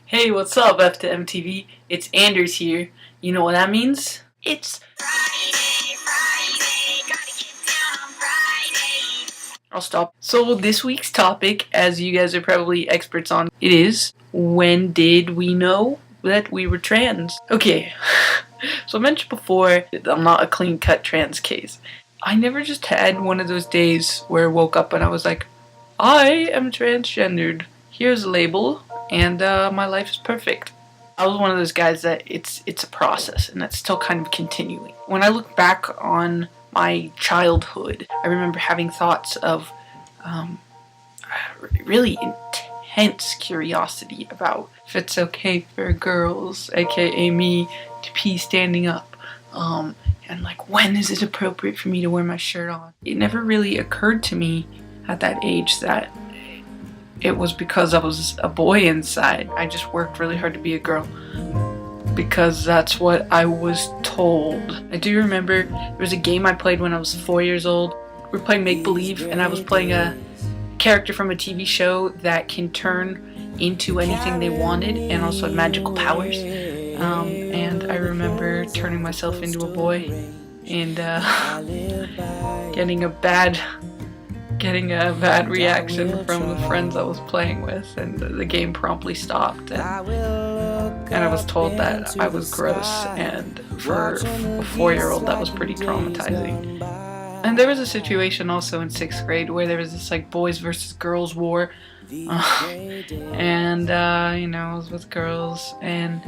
Hey, what's up, FTMtv? It's Anders here. You know what that means? It's Friday, gotta get down on Friday. I'll stop. So this week's topic, as you guys are probably experts on, it is, when did we know that we were trans? Okay, so I mentioned before that I'm not a clean-cut trans case. I never just had one of those days where I woke up and I was like, I am transgendered. Here's a label. And my life is perfect. I was one of those guys that it's a process, and that's still kind of continuing. When I look back on my childhood, I remember having thoughts of really intense curiosity about if it's okay for girls, aka me, to pee standing up, and like when is it appropriate for me to wear my shirt on. It never really occurred to me at that age that it was because I was a boy inside. I just worked really hard to be a girl because that's what I was told. I do remember there was a game I played when I was 4 years old. We were playing make-believe, and I was playing a character from a TV show that can turn into anything they wanted and also had magical powers. And I remember turning myself into a boy and getting a bad reaction from the friends I was playing with, and the game promptly stopped, and I was told that I was gross, and for a 4-year-old that was pretty traumatizing. And there was a situation also in 6th grade where there was this like boys versus girls war, and you know, I was with girls, and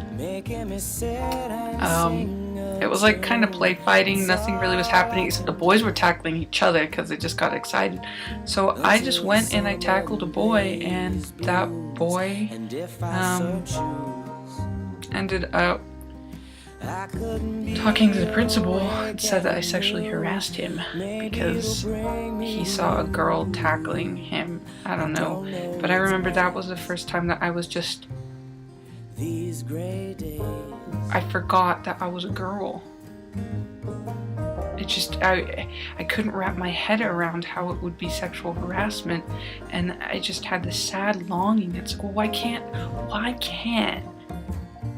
it was like kind of play fighting. Nothing really was happening except the boys were tackling each other because they just got excited. So I just went and I tackled a boy, and that boy ended up talking to the principal and said that I sexually harassed him because he saw a girl tackling him. I don't know, but I remember that was the first time that I was just, I forgot that I was a girl. It just, I couldn't wrap my head around how it would be sexual harassment, and I just had this sad longing. It's like, well, why can't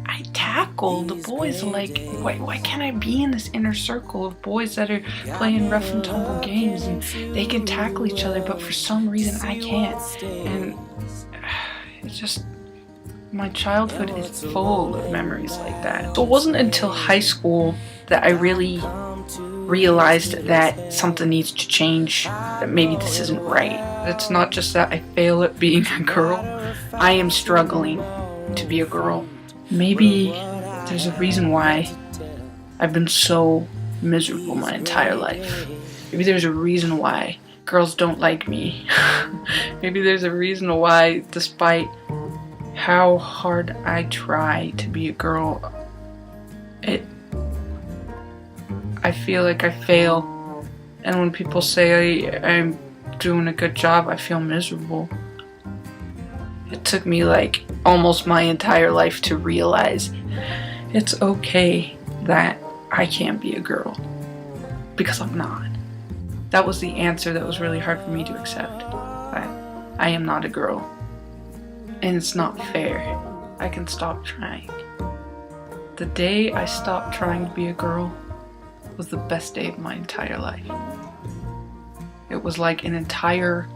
I tackle the boys? Like, why can't I be in this inner circle of boys that are playing rough and tumble games and they can tackle each other, but for some reason I can't? And it's just, my childhood is full of memories like that. So it wasn't until high school that I really realized that something needs to change, that maybe this isn't right. It's not just that I fail at being a girl, I am struggling to be a girl. Maybe there's a reason why I've been so miserable my entire life. Maybe there's a reason why girls don't like me. Maybe there's a reason why, despite how hard I try to be a girl, I feel like I fail. And when people say I'm doing a good job, I feel miserable. It took me like almost my entire life to realize it's okay that I can't be a girl, because I'm not. That was the answer that was really hard for me to accept, that I am not a girl, and it's not fair. I can stop trying. The day I stopped trying to be a girl was the best day of my entire life. It was like an entire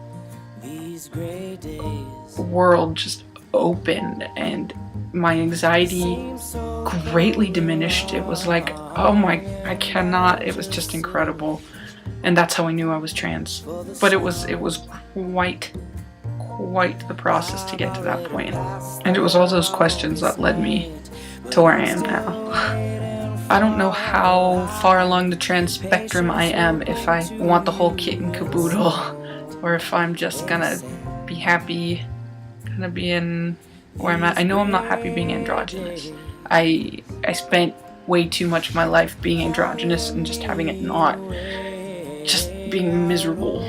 world just opened, and my anxiety greatly diminished. It was like, oh my, I cannot, it was just incredible. And that's how I knew I was trans. But it was quite the process to get to that point. And it was all those questions that led me to where I am now. I don't know how far along the trans spectrum I am, if I want the whole kit and caboodle, or if I'm just gonna be happy kind of being where I'm at. I know I'm not happy being androgynous. I spent way too much of my life being androgynous and just having it not, just being miserable.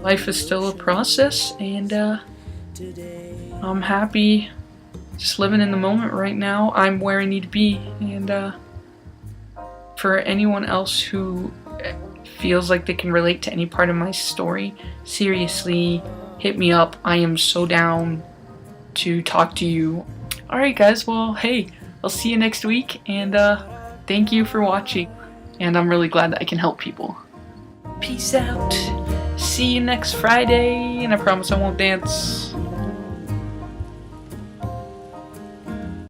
Life is still a process, and I'm happy just living in the moment right now. I'm where I need to be, and for anyone else who feels like they can relate to any part of my story, seriously, hit me up. I am so down to talk to you. Alright guys, well hey, I'll see you next week, and thank you for watching, and I'm really glad that I can help people. Peace out, see you next Friday, and I promise I won't dance.